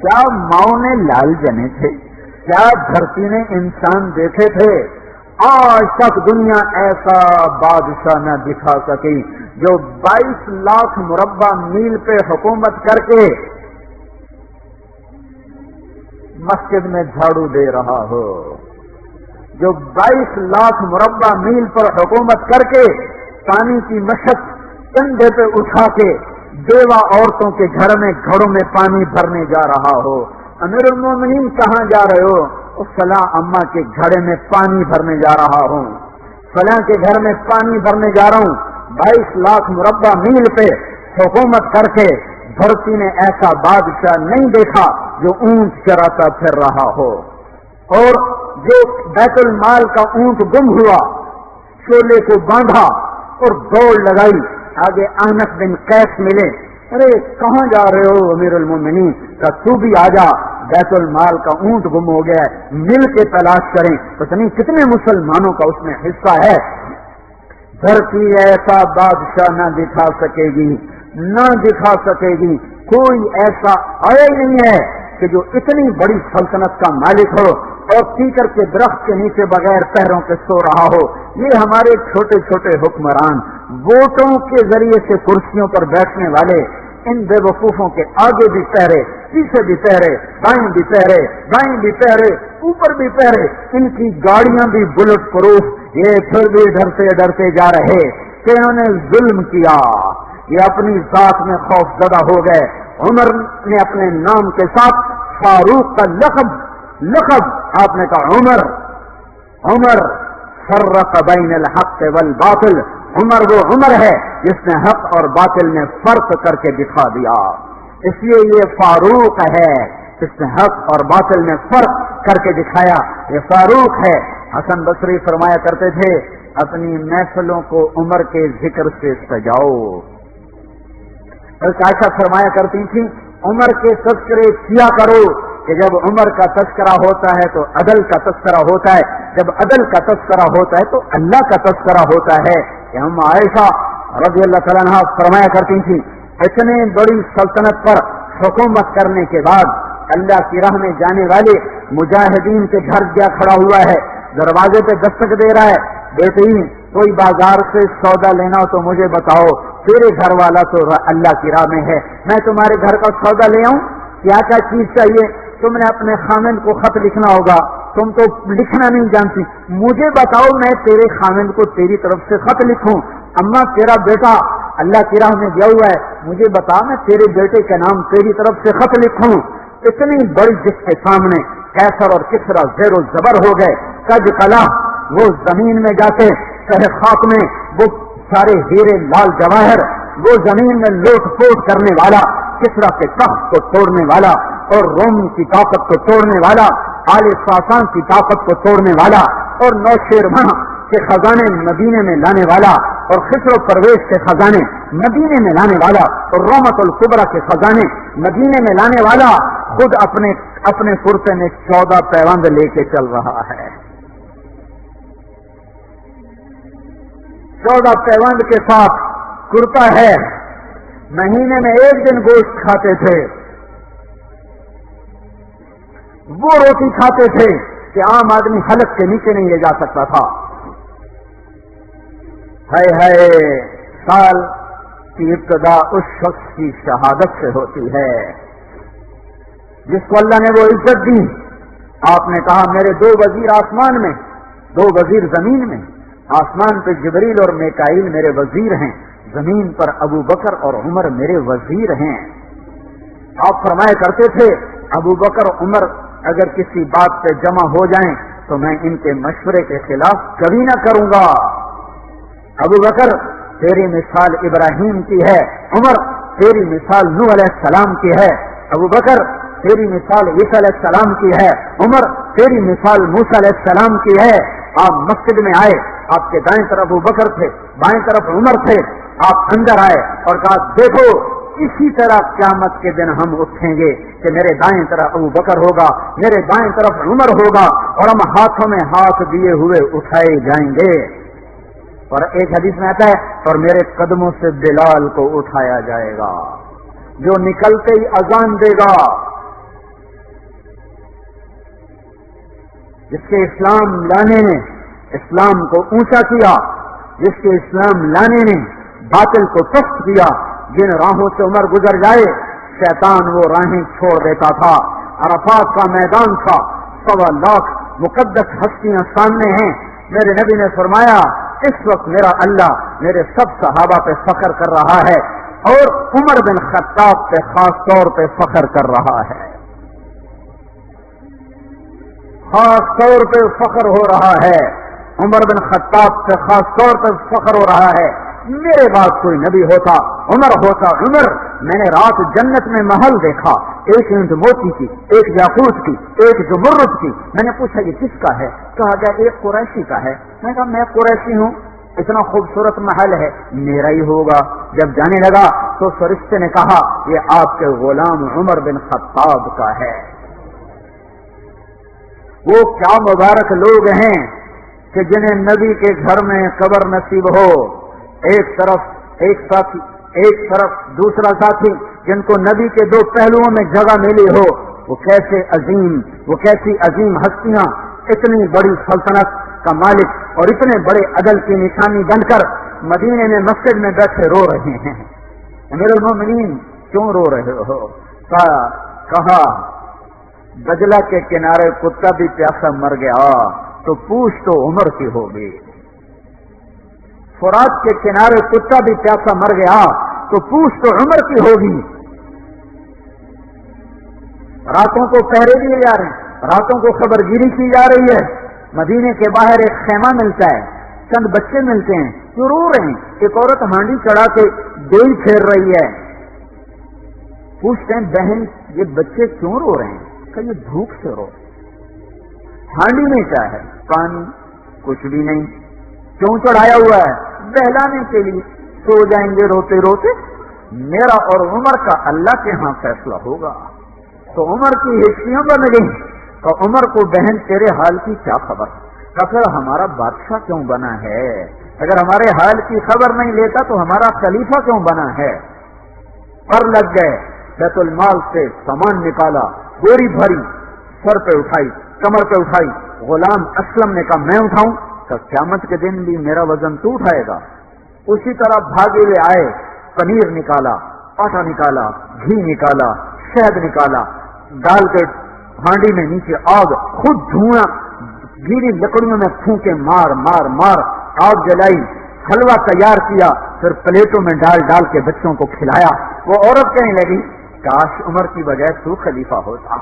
کیا ماؤں نے لال جنے تھے؟ کیا دھرتی نے انسان دیکھے تھے؟ آج تک دنیا ایسا بادشاہ نہ دکھا سکی جو 22 لاکھ مربع میل پہ حکومت کر کے مسجد میں جھاڑو دے رہا ہو، جو 22 لاکھ مربع میل پر حکومت کر کے پانی کی مشق کندھے پہ اٹھا کے بیوہ عورتوں کے گھر میں گھڑوں میں پانی بھرنے جا رہا ہو۔ امیر المومنین کہاں جا رہے ہو؟ فلاں اما کے گھڑے میں پانی بھرنے جا رہا ہوں، فلاں کے گھر میں پانی بھرنے جا رہا ہوں۔ 22 لاکھ مربع میل پہ حکومت کر کے دھرتی نے ایسا بادشاہ نہیں دیکھا جو اونٹ چراتا پھر رہا ہو، اور جو بیت المال کا اونٹ گم ہوا، شولے کو باندھا اور دوڑ لگائی، آگے احنف بن قیس ملے، ارے کہاں جا رہے ہو امیر المومنین؟ کہ تو بھی آجا، بیت المال کا اونٹ گم ہو گیا ہے، مل کے تلاش کریں۔ پتہ نہیں کتنے مسلمانوں کا اس میں حصہ ہے۔ دھرتی ایسا بادشاہ نہ دکھا سکے گی، نہ دکھا سکے گی، کوئی ایسا آیا ہی نہیں ہے کہ جو اتنی بڑی سلطنت کا مالک ہو اور کیکر کے درخت کے نیچے بغیر پیروں کے سو رہا ہو۔ یہ ہمارے چھوٹے چھوٹے حکمران، ووٹوں کے ذریعے سے کرسیوں پر بیٹھنے والے، ان بے وقوفوں کے آگے بھی پہرے، پیچھے بھی پہرے، بائیں بھی پہرے، دائیں بھی پہرے، اوپر بھی پہرے، ان کی گاڑیاں بھی بلٹ پروف، یہ پھر بھی ڈرتے ڈرتے جا رہے کہ انہوں نے ظلم کیا، یہ اپنی ذات میں خوف زدہ ہو گئے۔ عمر نے اپنے نام کے ساتھ فاروق کا لقب آپ نے کہا عمر فرق بین الحق والباطل، عمر وہ عمر ہے جس نے حق اور باطل میں فرق کر کے دکھا دیا، اس لیے یہ فاروق ہے، اس نے حق اور باطل میں فرق کر کے دکھایا، یہ فاروق ہے۔ حسن بصری فرمایا کرتے تھے اپنی محفلوں کو عمر کے ذکر سے سجاؤ۔ عائشہ فرمایا کرتی تھی عمر کے تذکرے کیا کرو، کہ جب عمر کا تذکرہ ہوتا ہے تو عدل کا تذکرہ ہوتا ہے، جب عدل کا تذکرہ ہوتا ہے تو اللہ کا تذکرہ ہوتا ہے۔ کہ ہم عائشہ رضی اللہ تعالیٰ عنہا فرمایا کرتی تھی اتنے بڑی سلطنت پر حکومت کرنے کے بعد اللہ کی راہ میں جانے والے مجاہدین کے گھر جا کھڑا ہوا ہے، دروازے پہ دستک دے رہا ہے، بیٹی کوئی بازار سے سودا لینا ہو تو مجھے بتاؤ، تیرے گھر والا تو اللہ کی راہ میں ہے، میں تمہارے گھر کا سودا لے آؤں، کیا کیا چیز چاہیے؟ تم نے اپنے خامند کو خط لکھنا ہوگا، تم تو لکھنا نہیں جانتی، مجھے بتاؤ میں تیرے خامند کو تیری طرف سے خط لکھوں۔ اما تیرا بیٹا اللہ کی راہ میں گیا ہوا ہے، مجھے بتا میں تیرے بیٹے کے نام تیری طرف سے خط لکھوں۔ اتنی بڑی جس کے سامنے کیسر اور کسرا زیر و زبر ہو گئے، کج کلا وہ زمین میں جاتے، تہ خاک میں وہ سارے ہیرے لال جواہر، وہ زمین میں لوٹ پوٹ کرنے والا، کسرا کے تخت کو توڑنے والا اور روم کی طاقت کو توڑنے والا، آل ساسان کی طاقت کو توڑنے والا اور نوشیروان کے خزانے مدینے میں لانے والا اور خسرو پرویز کے خزانے مدینے میں لانے والا اور رومت الکبرا کے خزانے مدینے میں لانے والا خود اپنے کرتے میں 14 پیوند لے کے چل رہا ہے۔ 14 پیوند کے ساتھ کرتا ہے، مہینے میں 1 دن گوشت کھاتے تھے، وہ روٹی کھاتے تھے کہ عام آدمی حلق کے نیچے نہیں لے جا سکتا تھا۔ ہے سال کی ابتدا اس شخص کی شہادت سے ہوتی ہے جس کو اللہ نے وہ عزت دی۔ آپ نے کہا میرے 2 وزیر آسمان میں، 2 وزیر زمین میں، آسمان پہ جبریل اور میکائیل میرے وزیر ہیں، زمین پر ابو بکر اور عمر میرے وزیر ہیں۔ آپ فرمایا کرتے تھے ابو بکر عمر اگر کسی بات پہ جمع ہو جائیں تو میں ان کے مشورے کے خلاف کبھی نہ کروں گا۔ ابو بکر تیری مثال ابراہیم کی ہے، عمر تیری مثال نوح علیہ السلام کی ہے، ابو بکر تیری مثال عیسیٰ علیہ السلام کی ہے، عمر تیری مثال موسیٰ علیہ السلام کی ہے۔ آپ مسجد میں آئے، آپ کے دائیں طرف ابو بکر تھے، بائیں طرف عمر تھے، آپ اندر آئے اور کہا دیکھو اسی طرح قیامت کے دن ہم اٹھیں گے کہ میرے دائیں طرف ابو بکر ہوگا، میرے بائیں طرف عمر ہوگا اور ہم ہاتھوں میں ہاتھ دیے ہوئے اٹھائے جائیں گے۔ اور ایک حدیث میں آتا ہے اور میرے قدموں سے بلال کو اٹھایا جائے گا جو نکلتے ہی اذان دے گا، جس کے اسلام لانے نے اسلام کو اونچا کیا، جس کے اسلام لانے نے باطل کو سخت کیا، جن راہوں سے عمر گزر جائے شیطان وہ راہیں چھوڑ دیتا تھا۔ عرفات کا میدان تھا، 1.25 لاکھ مقدس ہستیاں سامنے ہیں۔ میرے نبی نے فرمایا اس وقت میرا اللہ میرے سب صحابہ پہ فخر کر رہا ہے اور عمر بن خطاب پہ خاص طور پہ فخر کر رہا ہے، خاص طور پہ فخر ہو رہا ہے، عمر بن خطاب پہ خاص طور پہ فخر ہو رہا ہے۔ میرے بعد کوئی نبی ہوتا عمر ہوتا۔ عمر، میں نے رات جنت میں محل دیکھا، ایک اینٹ موتی کی، ایک یاقوت کی، ایک زمرد کی۔ میں نے پوچھا یہ کس کا ہے؟ کہا گیا ایک قریشی کا ہے۔ میں نے کہا میں قریشی ہوں، اتنا خوبصورت محل ہے، میرا ہی ہوگا۔ جب جانے لگا تو فرشتے نے کہا یہ آپ کے غلام عمر بن خطاب کا ہے۔ وہ کیا مبارک لوگ ہیں کہ جنہیں نبی کے گھر میں قبر نصیب ہو، ایک طرف ایک ساتھی، ایک طرف دوسرا ساتھی، جن کو نبی کے دو پہلوؤں میں جگہ ملی ہو۔ وہ کیسے عظیم، وہ کیسی عظیم ہستیاں اتنی بڑی سلطنت کا مالک اور اتنے بڑے عدل کی نشانی بن کر مدینے میں مسجد میں بیٹھے رو رہے ہیں۔ امیر المومنین کیوں رو رہے ہو؟ کہا دجلہ کے کنارے کتا بھی پیاسا مر گیا تو پوچھ تو عمر کی ہوگی، فرات کے کنارے کتا بھی پیاسا مر گیا تو پوچھ تو عمر کی ہوگی۔ راتوں کو پہرے دیے جا رہے ہیں، راتوں کو خبرگیری کی جا رہی ہے، مدینے کے باہر ایک خیمہ ملتا ہے، چند بچے ملتے ہیں جو رو رہے ہیں، ایک عورت ہانڈی چڑھا کے ڈوئی پھیر رہی ہے۔ پوچھتے ہیں بہن یہ بچے کیوں رو رہے ہیں؟ کہ یہ بھوک سے رو، ہانڈی میں کیا ہے؟ پانی، کچھ بھی نہیں، کیوں چڑھایا ہوا ہے؟ بہلانے کے لیے، سو جائیں گے روتے روتے۔ میرا اور عمر کا اللہ کے ہاں فیصلہ ہوگا۔ تو عمر کی ہستیاں بن گئی، تو عمر کو بہن تیرے حال کی کیا خبر؟ تو پھر ہمارا بادشاہ کیوں بنا ہے؟ اگر ہمارے حال کی خبر نہیں لیتا تو ہمارا خلیفہ کیوں بنا ہے؟ پر لگ گئے، بیت المال سے سامان نکالا، گوری بھری، سر پہ اٹھائی، کمر پہ اٹھائی۔ غلام اسلم نے کہا میں اٹھاؤں؟ کہ قیامت کے دن بھی میرا وزن تو اٹھائے گا۔ اسی طرح بھاگے ہوئے آئے، پنیر نکالا، آٹا نکالا، گھی نکالا، شہد نکالا، ڈال کے ہانڈی میں نیچے آگ، خود دھواں، گیلی لکڑیوں میں پھونکے مار مار مار آگ جلائی، حلوہ تیار کیا، پھر پلیٹوں میں ڈال ڈال کے بچوں کو کھلایا۔ وہ عورت کہنے لگی کاش عمر کی بجائے تو خلیفہ ہوتا۔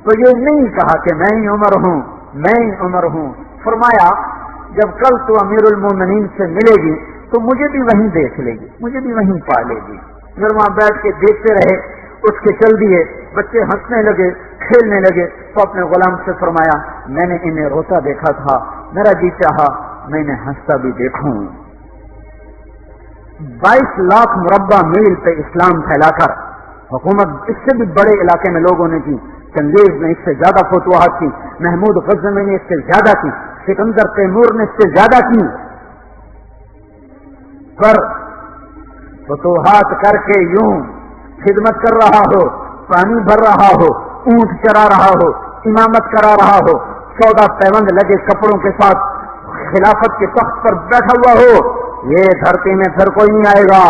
تو یہ نہیں کہا کہ میں ہی عمر ہوں، میں ہی عمر ہوں۔ فرمایا جب کل تو امیر المومنین سے ملے گی تو مجھے بھی وہیں دیکھ لے گی، مجھے بھی وہیں پا لے گی۔ پھر وہاں بیٹھ کے دیکھتے رہے، اٹھ کے چل دیے، بچے ہنسنے لگے، کھیلنے لگے۔ تو اپنے غلام سے فرمایا میں نے انہیں روتا دیکھا تھا، میرا جی چاہا میں انہیں ہنستا بھی دیکھوں۔ 22 لاکھ مربع میل پہ اسلام پھیلا کر حکومت اس سے بھی بڑے علاقے میں لوگوں نے کی، چنگیز نے اس سے زیادہ فتوحات کی، محمود غزنوی نے اس سے زیادہ کی، سکندر تیمور نے اس سے زیادہ کی، پر فتوحات کر کے یوں خدمت کر رہا ہو، پانی بھر رہا ہو، اونٹ چرا رہا ہو، امامت کرا رہا ہو، 14 پیوند لگے کپڑوں کے ساتھ خلافت کے تخت پر بیٹھا ہوا ہو، یہ دھرتی میں پھر کوئی نہیں آئے گا۔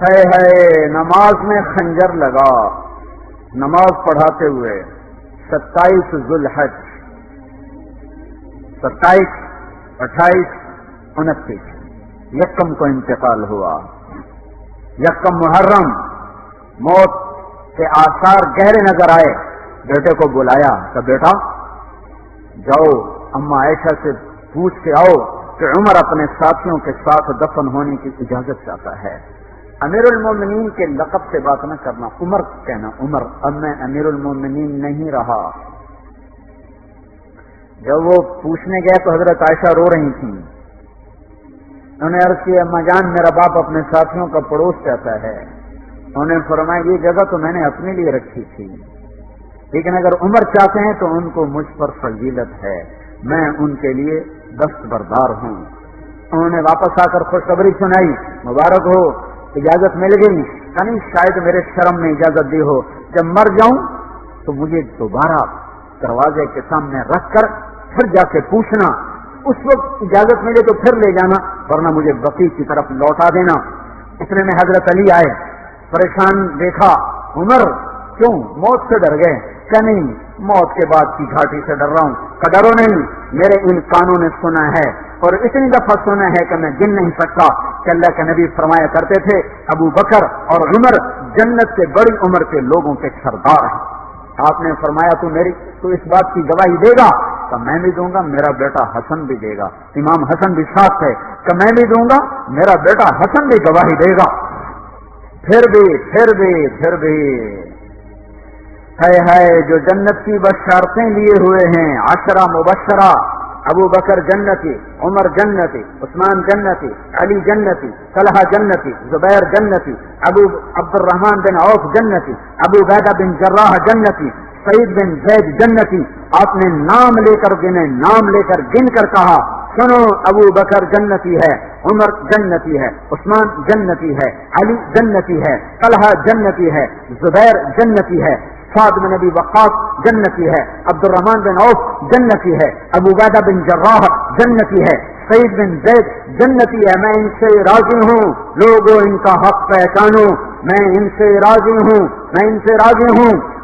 ہے نماز میں خنجر لگا، نماز پڑھاتے ہوئے 27 ذوالحج، 27، 28، 29 یکم کو انتقال ہوا۔ یکم محرم موت کے آثار گہرے نظر آئے، بیٹے کو بلایا کہ بیٹا جاؤ اما عائشہ سے پوچھ کے آؤ کہ عمر اپنے ساتھیوں کے ساتھ دفن ہونے کی اجازت چاہتا ہے۔ امیر المومنین کے لقب سے بات نہ کرنا، عمر کہنا، عمر، اب میں امیر المومنین نہیں رہا۔ جب وہ پوچھنے گئے تو حضرت عائشہ رو رہی تھیں، انہوں نے عرض کیا اما جان میرا باپ اپنے ساتھیوں کا پڑوس چاہتا ہے۔ انہوں نے فرمایا یہ جگہ تو میں نے اپنے لیے رکھی تھی، لیکن اگر عمر چاہتے ہیں تو ان کو مجھ پر فضیلت ہے، میں ان کے لیے دستبردار ہوں۔ انہوں نے واپس آ کر خوشخبری سنائی، مبارک ہو اجازت مل گئی، یعنی شاید میرے شرم میں اجازت دی ہو، جب مر جاؤں تو مجھے دوبارہ دروازے کے سامنے رکھ کر پھر جا کے پوچھنا، اس وقت اجازت ملے تو پھر لے جانا، ورنہ مجھے بقیع کی طرف لوٹا دینا۔ اتنے میں حضرت علی آئے، پریشان دیکھا، عمر کیوں موت سے ڈر گئے؟ کہ نہیں، موت کے بعد کی گھاٹی سے ڈر رہا ہوں۔ کہ ڈرو نہیں، میرے ان کانوں نے سنا ہے اور اتنی دفعہ سنا ہے کہ میں گن نہیں سکتا کہ اللہ کے نبی فرمایا کرتے تھے ابو بکر اور عمر جنت کے بڑی عمر کے لوگوں کے سردار ہیں۔ آپ نے فرمایا تو اس بات کی گواہی دے گا؟ کہ میں بھی دوں گا، میرا بیٹا حسن بھی دے گا، امام حسن بھی ساتھ ہے، کہ میں بھی دوں گا، میرا بیٹا حسن بھی گواہی دے گا۔ پھر بھی ہے جو جنت کی بشارتیں لیے ہوئے ہیں، 10 مبشرہ، ابو بکر جنتی، عمر جنتی، عثمان جنتی، علی جنتی، طلحہ جنتی، زبیر جنتی، ابو عبد الرحمن بن عوف جنتی، ابو عبیدہ بن جراح جنتی، سعید بن زید جنتی۔ آپ نے نام لے کر گن کر کہا، سنو، ابو بکر جنتی ہے، عمر جنتی ہے، عثمان جنتی ہے، علی جنتی ہے، طلحہ جنتی ہے، زبیر جنتی ہے، سعد بن ابی وقاص جنتی ہے، عبد الرحمن بن عوف جنتی ہے، ابو عبیدہ بن جراح جنتی ہے، سعید بن زید جنتی ہے۔ میں ان سے راضی ہوں، لوگوں ان کا حق پہچانو، میں ان سے راضی ہوں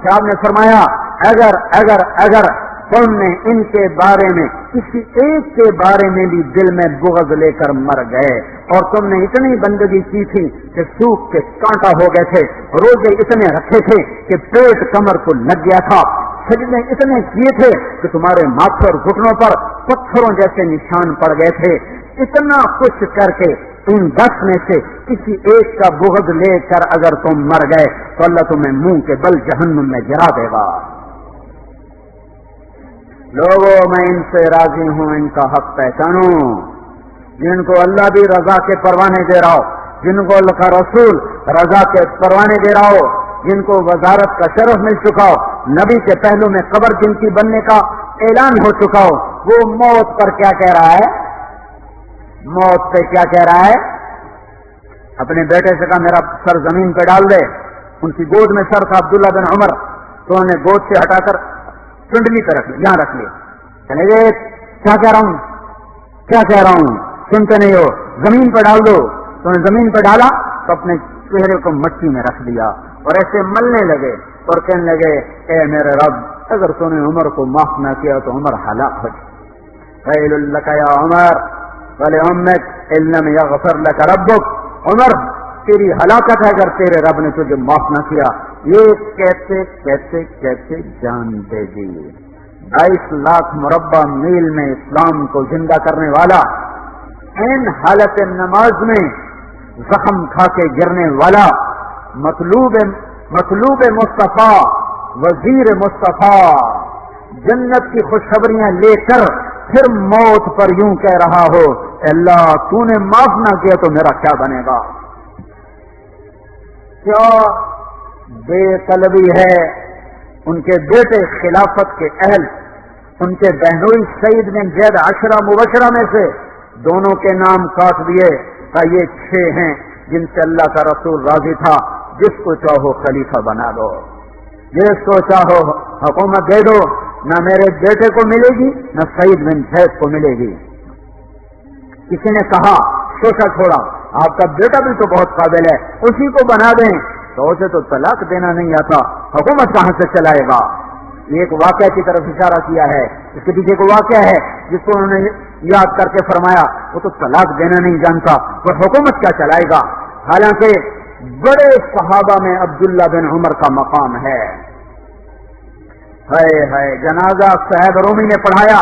کہ آپ نے فرمایا اگر تم نے ان کے بارے میں کسی ایک کے بارے میں بھی دل میں بغض لے کر مر گئے، اور تم نے اتنی بندگی کی تھی کہ سوکھ کے کانٹا ہو گئے تھے، روزے اتنے رکھے تھے کہ پیٹ کمر کو لگ گیا تھا، سجدے اتنے کیے تھے کہ تمہارے ماتھے اور گھٹنوں پر پتھروں جیسے نشان پڑ گئے تھے، اتنا کچھ کر کے ان 10 میں سے کسی ایک کا بغض لے کر اگر تم مر گئے تو اللہ تمہیں منہ کے بل جہنم میں گرا دے گا۔ لوگوں، میں ان سے راضی ہوں، ان کا حق پہچانو، جن کو اللہ بھی رضا کے پروانے دے رہا ہو، جن کو اللہ کا رسول رضا کے پروانے دے رہا ہو، جن کو وزارت کا شرف مل چکا ہو، نبی کے پہلو میں قبر جن کی بننے کا اعلان ہو چکا ہو، وہ موت پر کیا کہہ رہا ہے؟ موت پہ کیا کہہ رہا ہے؟ اپنے بیٹے سے کہا میرا سر زمین پہ ڈال دے۔ ان کی گود میں سر تھا عبداللہ بن عمر، تو انہوں نے گود سے ہٹا کر چنڈلی پہ رکھ لیا، یہاں رکھ لیا، چلے گئے، کیا کہہ رہا ہوں سنتے نہیں ہو، زمین پہ ڈال دو۔ تو انہیں زمین پہ ڈالا تو اپنے چہرے کو مٹی میں رکھ دیا اور ایسے ملنے لگے اور کہنے لگے، اے میرے رب، اگر تو نے عمر کو معاف نہ کیا تو عمر ہلاک ہو جائے۔ ویل لک یا عمر ولعمک ان لم یغفر لک ربک، عمر تیری ہلاکت ہے اگر تیرے رب نے تجھے معاف نہ کیا۔ یہ کہتے جان دے دی۔ 22 لاکھ مربع میل میں اسلام کو زندہ کرنے والا، این حالت نماز میں زخم کھا کے گرنے والا، مطلوب مصطفیٰ، وزیر مصطفیٰ، جنت کی خوشخبریاں لے کر پھر موت پر یوں کہہ رہا ہو، اللہ تو نے معاف نہ کیا تو میرا کیا بنے گا؟ کیا بے قلبی ہے! ان کے بیٹے خلافت کے اہل، ان کے بہنوئی سعید بن زید 10 مبشرہ میں سے دونوں کے نام کاٹ دیے کہ یہ 6 ہیں جن سے اللہ کا رسول راضی تھا، جس کو چاہو خلیفہ بنا دو، جس کو چاہو حکومت دے دو، نہ میرے بیٹے کو ملے گی نہ سعید بن زید کو ملے گی۔ کسی نے کہا شوشہ چھوڑا، آپ کا بیٹا بھی تو بہت قابل ہے، اسی کو بنا دیں، تو اسے تو طلاق دینا نہیں آتا، حکومت کہاں سے چلائے گا؟ یہ ایک واقعہ کی طرف اشارہ کیا ہے، اس کے پیچھے ایک واقعہ ہے جس کو انہوں نے یاد کر کے فرمایا، وہ تو طلاق دینا نہیں جانتا، وہ حکومت کیا چلائے گا؟ حالانکہ بڑے صحابہ میں عبداللہ بن عمر کا مقام ہے۔ جنازہ صاحب رومی نے پڑھایا،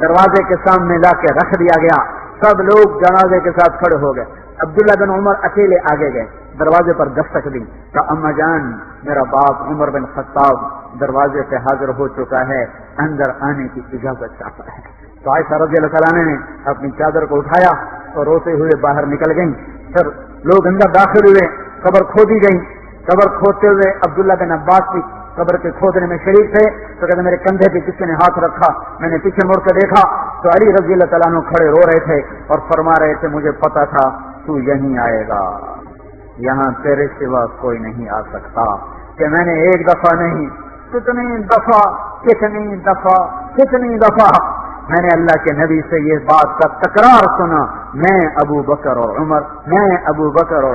دروازے کے سامنے لا کے رکھ دیا گیا، سب لوگ جنازے کے ساتھ کھڑے ہو گئے، عبداللہ بن عمر اکیلے آگے گئے، دروازے پر دستک دی، کہا اما جان، میرا باپ عمر بن خطاب دروازے پہ حاضر ہو چکا ہے، اندر آنے کی اجازت چاہتا ہے۔ تو عائشہ رضی اللہ تعالیٰ نے اپنی چادر کو اٹھایا اور روتے ہوئے باہر نکل گئیں۔ پھر لوگ اندر داخل ہوئے، قبر کھودی گئی، قبر کھودتے ہوئے عبداللہ بن عباس بھی قبر کے کھودنے میں شریک تھے، تو کہتے میرے کندھے پہ کسی نے ہاتھ رکھا، میں نے پیچھے مڑ کر دیکھا تو علی رضی اللہ تعالیٰ عنہ کھڑے رو رہے تھے اور فرما رہے تھے مجھے پتا تھا تو یہیں آئے گا، یہاں تیرے سوا کوئی نہیں آ سکتا، کہ میں نے ایک دفعہ نہیں کتنی دفعہ میں نے اللہ کے نبی سے یہ بات کا تکرار سنا، میں ابو بکر اور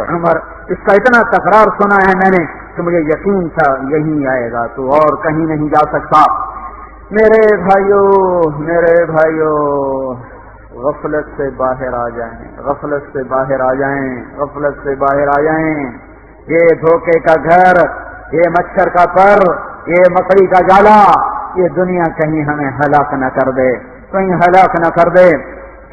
عمر، اس کا اتنا تکرار سنا ہے میں نے کہ مجھے یقین تھا یہی آئے گا، تو اور کہیں نہیں جا سکتا۔ میرے بھائیوں غفلت سے باہر آ جائیں، یہ دھوکے کا گھر، یہ مچھر کا پر، یہ مکڑی کا جالا، یہ دنیا کہیں ہمیں ہلاک نہ کر دے۔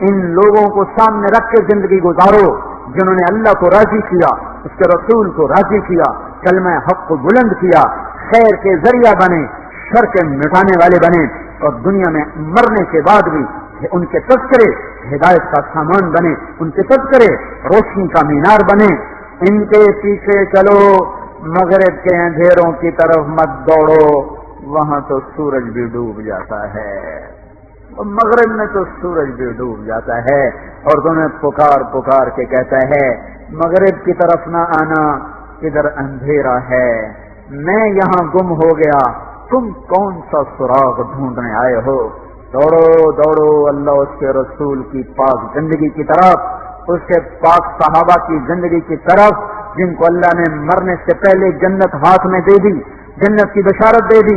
ان لوگوں کو سامنے رکھ کے زندگی گزارو جنہوں نے اللہ کو راضی کیا، اس کے رسول کو راضی کیا، کلمہ حق کو بلند کیا، خیر کے ذریعہ بنے، شر کے مٹانے والے بنے، اور دنیا میں مرنے کے بعد بھی ان کے تذکرے ہدایت کا سامان بنے، ان کے تذکرے روشنی کا مینار بنے۔ ان کے پیچھے چلو، مغرب کے اندھیروں کی طرف مت دوڑو، وہاں تو سورج بھی ڈوب جاتا ہے، مغرب میں تو سورج بھی ڈوب جاتا ہے، اور تمہیں پکار کے کہتا ہے مغرب کی طرف نہ آنا، ادھر اندھیرا ہے، میں یہاں گم ہو گیا، تم کون سا سراغ ڈھونڈنے آئے ہو؟ دوڑو اللہ اس کے رسول کی پاک زندگی کی طرف، اس کے پاک صحابہ کی زندگی کی طرف، جن کو اللہ نے مرنے سے پہلے جنت ہاتھ میں دے دی، جنت کی بشارت دے دی۔